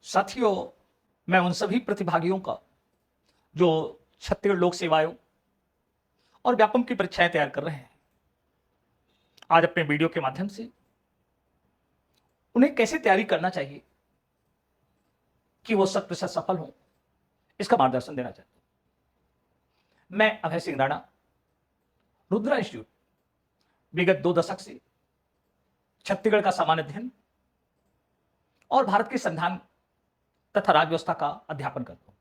साथियों, मैं उन सभी प्रतिभागियों का जो छत्तीसगढ़ लोक सेवा आयोग और व्यापम की परीक्षाएं तैयार कर रहे हैं, आज अपने वीडियो के माध्यम से उन्हें कैसे तैयारी करना चाहिए कि वो 100% सफल हो, इसका मार्गदर्शन देना चाहता हूं। मैं अभय सिंह राणा, रुद्रा इंस्टीट्यूट विगत 2 दशक से छत्तीसगढ़ का सामान्य अध्ययन और भारत के संविधान तथा राज्य व्यवस्था का अध्यापन करता हूं।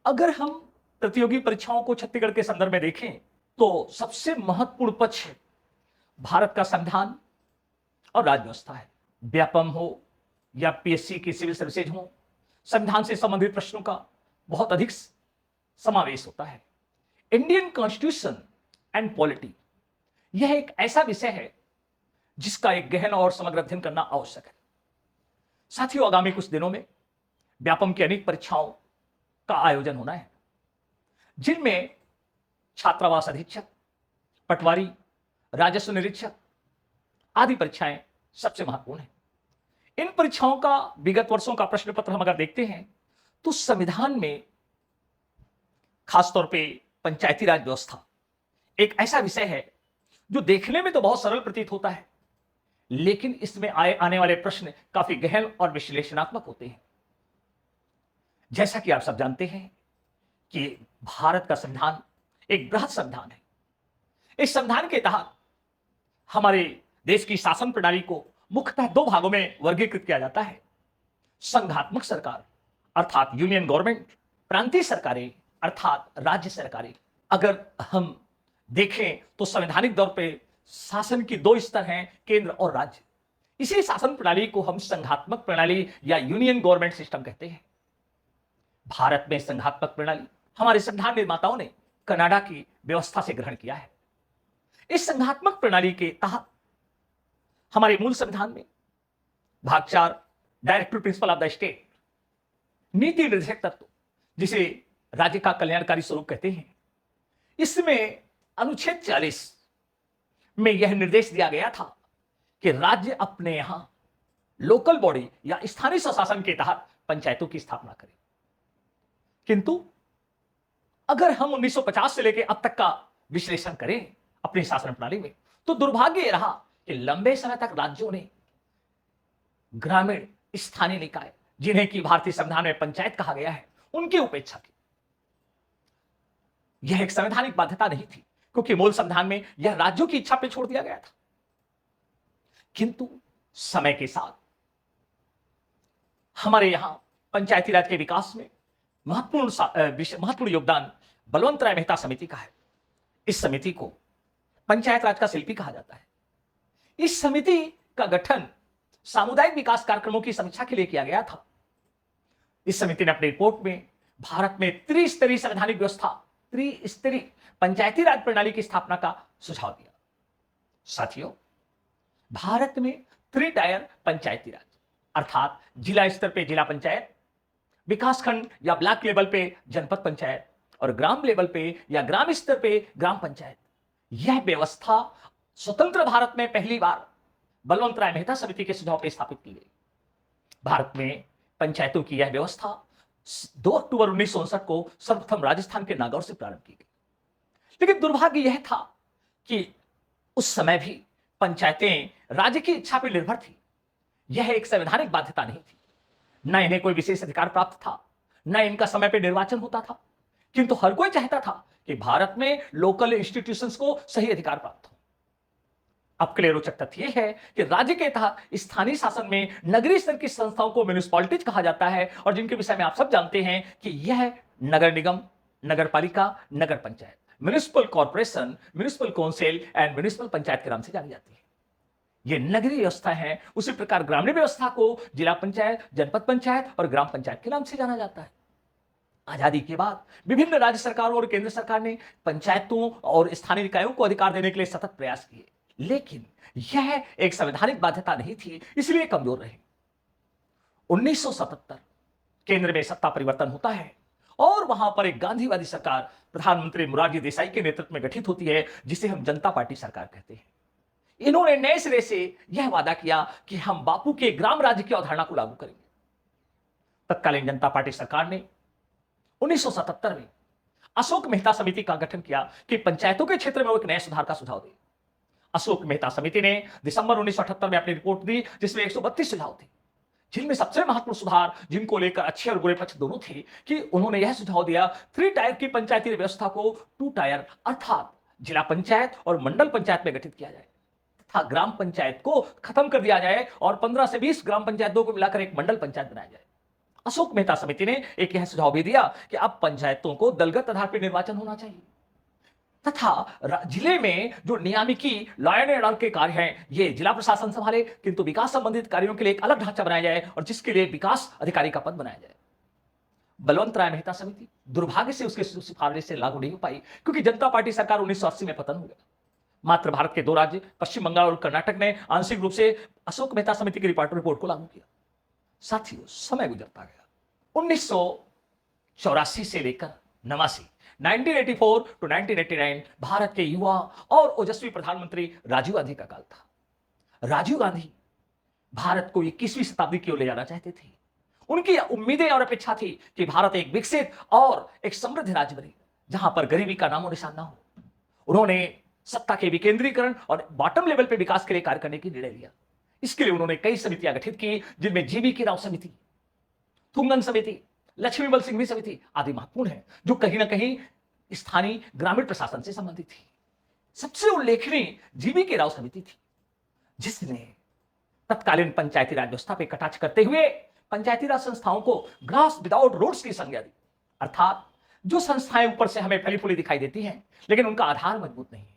अगर हम प्रतियोगी परीक्षाओं को छत्तीसगढ़ के संदर्भ में देखें तो सबसे महत्वपूर्ण पक्ष भारत का संविधान और राज्य व्यवस्था है। व्यापम हो या पीएससी की सिविल सर्विसेज हो, संविधान से संबंधित प्रश्नों का बहुत अधिक समावेश होता है। इंडियन कॉन्स्टिट्यूशन एंड पॉलिटी यह एक ऐसा विषय है जिसका एक गहन और समग्र अध्ययन करना आवश्यक है। साथियों, आगामी कुछ दिनों में व्यापम की अनेक परीक्षाओं का आयोजन होना है, जिनमें छात्रावास अधीक्षक, पटवारी, राजस्व निरीक्षक आदि परीक्षाएं सबसे महत्वपूर्ण हैं। इन परीक्षाओं का विगत वर्षों का प्रश्न पत्र हम अगर देखते हैं तो संविधान में खासतौर पे पंचायती राज व्यवस्था एक ऐसा विषय है जो देखने में तो बहुत सरल प्रतीत होता है, लेकिन इसमें आने वाले प्रश्न काफी गहन और विश्लेषणात्मक होते हैं। जैसा कि आप सब जानते हैं कि भारत का संविधान एक बृहद संविधान है। इस संविधान के तहत हमारे देश की शासन प्रणाली को मुख्यतः 2 भागों में वर्गीकृत किया जाता है। संघात्मक सरकार अर्थात यूनियन गवर्नमेंट, प्रांतीय सरकारें अर्थात राज्य सरकारें। अगर हम देखें तो संवैधानिक तौर पे शासन की 2 स्तर हैं, केंद्र और राज्य। इसी शासन प्रणाली को हम संघात्मक प्रणाली या यूनियन गवर्नमेंट सिस्टम कहते हैं। भारत में संघात्मक प्रणाली हमारे संविधान निर्माताओं ने कनाडा की व्यवस्था से ग्रहण किया है। इस संघात्मक प्रणाली के तहत हमारे मूल संविधान में भाग 4 directive principle of the state, नीति निर्देशक तत्व जिसे राज्य का कल्याणकारी स्वरूप कहते हैं, इसमें अनुच्छेद 40 में यह निर्देश दिया गया था कि राज्य अपने यहां लोकल बॉडी या स्थानीय स्वशासन के तहत पंचायतों की स्थापना करे। किंतु अगर हम 1950 से लेकर अब तक का विश्लेषण करें अपनी शासन प्रणाली में, तो दुर्भाग्य यह रहा कि लंबे समय तक राज्यों ने ग्रामीण स्थानीय निकाय, जिन्हें कि भारतीय संविधान में पंचायत कहा गया है, उनकी उपेक्षा की। यह एक संवैधानिक बाध्यता नहीं थी, क्योंकि मूल संविधान में यह राज्यों की इच्छा पर छोड़ दिया गया था। किंतु समय के साथ हमारे यहां पंचायती राज के विकास में महत्वपूर्ण योगदान बलवंत राय मेहता समिति का है। इस समिति को पंचायत राज का शिल्पी कहा जाता है। इस समिति का गठन सामुदायिक विकास कार्यक्रमों की समीक्षा के लिए किया गया था। इस समिति ने अपनी रिपोर्ट में भारत में त्रिस्तरीय संवैधानिक व्यवस्था, त्रिस्तरीय पंचायती राज प्रणाली की स्थापना का सुझाव दिया। साथियों, भारत में 3 टायर पंचायती राज अर्थात जिला स्तर पे जिला पंचायत, विकासखंड या ब्लॉक लेवल पे जनपद पंचायत और ग्राम लेवल पे या ग्राम स्तर पे ग्राम पंचायत, यह व्यवस्था स्वतंत्र भारत में पहली बार बलवंत राय मेहता समिति के सुझाव पर स्थापित की गई। भारत में पंचायतों की यह व्यवस्था 2 अक्टूबर 1959 को सर्वप्रथम राजस्थान के नागौर से प्रारंभ की गई। लेकिन दुर्भाग्य यह था कि उस समय भी पंचायतें राज्य की इच्छा पर निर्भर थी। यह एक संवैधानिक बाध्यता नहीं थी, न इन्हें कोई विशेष अधिकार प्राप्त था, न इनका समय पर निर्वाचन होता था। किंतु हर कोई चाहता था कि भारत में लोकल इंस्टीट्यूशंस को सही अधिकार प्राप्त हो। अब के लिए रोचक तथ्य यह है कि राज्य के तहत स्थानीय शासन में नगरीय स्तर की संस्थाओं को म्युनिसिपैलिटीज कहा जाता है, और जिनके विषय में आप सब जानते हैं कि यह नगर निगम, नगर पालिका, नगर panchayat, municipal corporation, municipal council and municipal panchayat के नाम से जानी जाती है। ये नगरीय व्यवस्था है। उसी प्रकार ग्रामीण व्यवस्था को जिला पंचायत, जनपद पंचायत और ग्राम पंचायत के नाम से जाना जाता है। आजादी के बाद विभिन्न राज्य सरकारों और केंद्र सरकार ने पंचायतों और स्थानीय निकायों को अधिकार देने के लिए सतत प्रयास किए, लेकिन यह एक संवैधानिक बाध्यता नहीं थी, इसलिए कमजोर रहे। 1977 केंद्र में सत्ता परिवर्तन होता है और वहां पर एक गांधीवादी सरकार प्रधानमंत्री मोरारजी देसाई के नेतृत्व में गठित होती है, जिसे हम जनता पार्टी सरकार कहते हैं। इन्होंने नए सिरे से यह वादा किया कि हम बापू के ग्राम राज्य की अवधारणा को लागू करेंगे। तत्कालीन जनता पार्टी सरकार ने 1977 में अशोक मेहता समिति का गठन किया कि पंचायतों के क्षेत्र में वो एक नए सुधार का सुझाव दे। अशोक मेहता समिति ने दिसंबर 1978 में अपनी रिपोर्ट दी, जिसमें 132 सुझाव थे, जिनमें सबसे महत्वपूर्ण सुधार, जिनको लेकर अच्छे और बुरे पक्ष दोनों थे, कि उन्होंने यह सुझाव दिया 3 टायर की पंचायती व्यवस्था को 2 टायर अर्थात जिला पंचायत और मंडल पंचायत में गठित किया जाए तथा ग्राम पंचायत को खत्म कर दिया जाए और 15 से 20 ग्राम पंचायतों को मिलाकर एक मंडल पंचायत बनाया जाए। अशोक मेहता समिति ने एक यह सुझाव भी दिया कि अब पंचायतों को दलगत आधार पर निर्वाचन होना चाहिए तथा जिले में जो नियामिकी लॉ एंड ऑर्डर के कार्य हैं, ये जिला प्रशासन संभाले, किंतु विकास संबंधित कार्यों के लिए एक अलग ढांचा बनाया जाए और जिसके लिए विकास अधिकारी का पद बनाया जाए। बलवंत राय मेहता समिति दुर्भाग्य से उसके सिफारिश से लागू नहीं हो पाई, क्योंकि जनता पार्टी सरकार 1980 में पतन हो गया। मात्र भारत के 2 राज्य पश्चिम बंगाल और कर्नाटक ने आंशिक रूप से अशोक मेहता समिति की रिपोर्ट को लागू किया। साथियों, समय गुजरता गया। 1984 से लेकर 89 1984 टू 1989 भारत के युवा और ओजस्वी प्रधानमंत्री राजीव गांधी का काल था। राजीव गांधी भारत को 21वीं शताब्दी की ओर ले जाना चाहते थे। उनकी उम्मीदें और अपेक्षा थी कि भारत एक विकसित और एक समृद्ध राज्य बने, जहां पर गरीबी का नामो निशान ना हो। उन्होंने सत्ता के विकेंद्रीकरण और बॉटम लेवल पर विकास के लिए कार्य करने की निर्णय लिया। इसके लिए उन्होंने कई समितियां गठित की, जिनमें जीवी की राव समिति, थुंगन समिति, लक्ष्मीबल सिंघवी समिति आदि महत्वपूर्ण है, जो कहीं ना कहीं स्थानीय ग्रामीण प्रशासन से संबंधित थी। सबसे उल्लेखनीय जीवी के राव समिति थी, जिसने तत्कालीन पंचायती राज व्यवस्था पर कटाक्ष करते हुए पंचायती राज संस्थाओं को ग्रास विदाउट रोड्स की संज्ञा दी, अर्थात जो संस्थाएं ऊपर से हमें फली फूली दिखाई देती हैं लेकिन उनका आधार मजबूत नहीं है।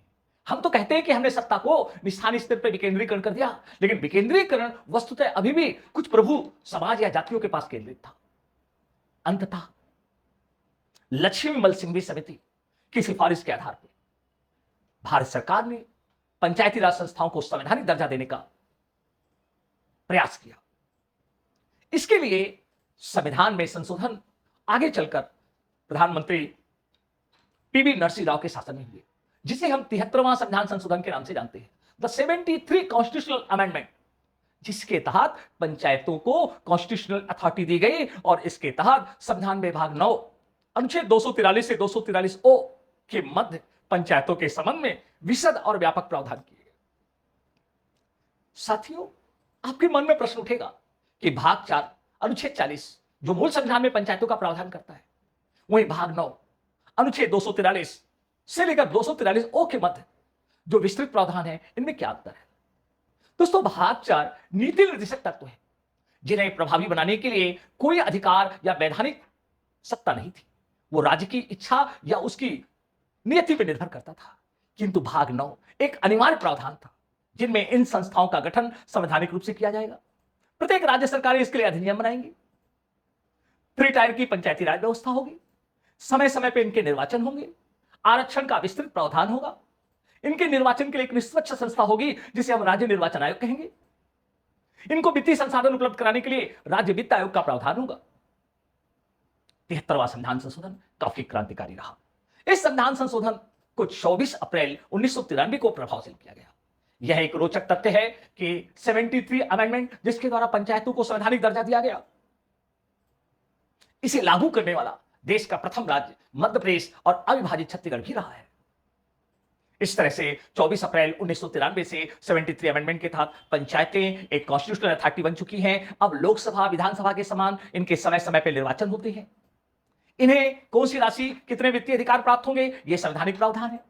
हम तो कहते हैं कि हमने सत्ता को स्थानीय स्तर पर विकेंद्रीकरण कर दिया, लेकिन विकेंद्रीकरण वस्तुतः अभी भी कुछ प्रभु समाज या जातियों के पास केंद्रित था। अंततः लक्ष्मीबल सिंघवी समिति की सिफारिश के आधार पर भारत सरकार ने पंचायती राज संस्थाओं को संवैधानिक दर्जा देने का प्रयास किया। इसके लिए संविधान में संशोधन आगे चलकर प्रधानमंत्री पीवी नरसिंह राव के शासन में हुए, जिसे हम 73वां संविधान संशोधन के नाम से जानते हैं, द 73 कॉन्स्टिट्यूशनल अमेंडमेंट, जिसके तहत पंचायतों को कॉन्स्टिट्यूशनल अथॉरिटी दी गई और इसके तहत संविधान में भाग 9 अनुच्छेद 243 से 243 ओ के मध्य पंचायतों के संबंध में विशद और व्यापक प्रावधान किए गए। साथियों, आपके मन में प्रश्न उठेगा कि भाग 4 अनुच्छेद 40 जो मूल संविधान में पंचायतों का प्रावधान करता है, वहीं भाग 9 अनुच्छेद 243 से लेकर 243 ओ के मध्य जो विस्तृत प्रावधान है, इनमें क्या अंतर है? दोस्तों, भाग 4 नीति निर्देशक तत्व है, जिन्हें प्रभावी बनाने के लिए कोई अधिकार या वैधानिक सत्ता नहीं थी। वो राज्य की इच्छा या उसकी नियति पर निर्भर करता था। किंतु भाग 9 एक अनिवार्य प्रावधान था, जिनमें इन संस्थाओं का गठन संवैधानिक रूप से किया जाएगा। प्रत्येक राज्य सरकारें इसके लिए अधिनियम बनाएंगी। 3 टायर की पंचायती राज व्यवस्था होगी, समय समय पर इनके निर्वाचन होंगे, आरक्षण का विस्तृत प्रावधान होगा, इनके निर्वाचन के लिए एक निष्पक्ष संस्था होगी जिसे हम राज्य निर्वाचन आयोग कहेंगे। इनको वित्तीय संसाधन उपलब्ध कराने के लिए राज्य वित्त आयोग का प्रावधान होगा। 73वां संविधान संशोधन काफी क्रांतिकारी रहा। इस संविधान संशोधन को 24 अप्रैल 1993 को प्रभावशील किया गया। यह एक रोचक तथ्य है कि 73 अमेंडमेंट, जिसके द्वारा पंचायतों को संवैधानिक दर्जा दिया गया, इसे लागू करने वाला देश का प्रथम राज्य मध्य प्रदेश और अविभाजित छत्तीसगढ़ भी रहा है। इस तरह से 24 अप्रैल 1993 से 73 अमेंडमेंट के तहत पंचायतें एक कॉन्स्टिट्यूशनल अथॉरिटी बन चुकी हैं। अब लोकसभा विधानसभा के समान इनके समय समय पर निर्वाचन होते हैं। इन्हें कौन सी राशि, कितने वित्तीय अधिकार प्राप्त होंगे, यह संवैधानिक प्रावधान है।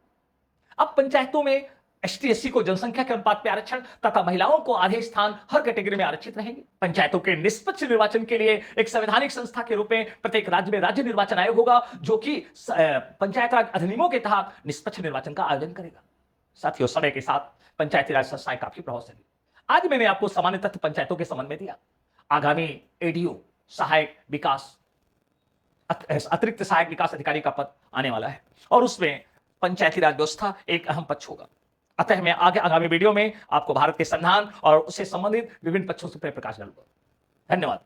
अब पंचायतों में एसटी एससी को जनसंख्या के अनुपात में आरक्षण तथा महिलाओं को आधे स्थान हर कैटेगरी में आरक्षित रहेंगे। पंचायतों के निष्पक्ष निर्वाचन के लिए एक संवैधानिक संस्था के रूप में प्रत्येक राज्य में राज्य निर्वाचन आयोग होगा, जो कि पंचायत राज अधिनियमों के तहत निष्पक्ष निर्वाचन का आयोजन करेगा। साथियों, समय के साथ पंचायती राज संस्थाएं काफी प्रभावशाली। आज मैंने आपको सामान्य तथ्य पंचायतों के संबंध में दिया। आगामी एडीओ सहायक विकास अतिरिक्त सहायक विकास अधिकारी का पद आने वाला है और उसमें पंचायती राज व्यवस्था एक अहम पक्ष होगा। अतः मैं आगामी वीडियो में आपको भारत के संविधान और उससे संबंधित विभिन्न पक्षों से प्रकाश डालूंगा। धन्यवाद।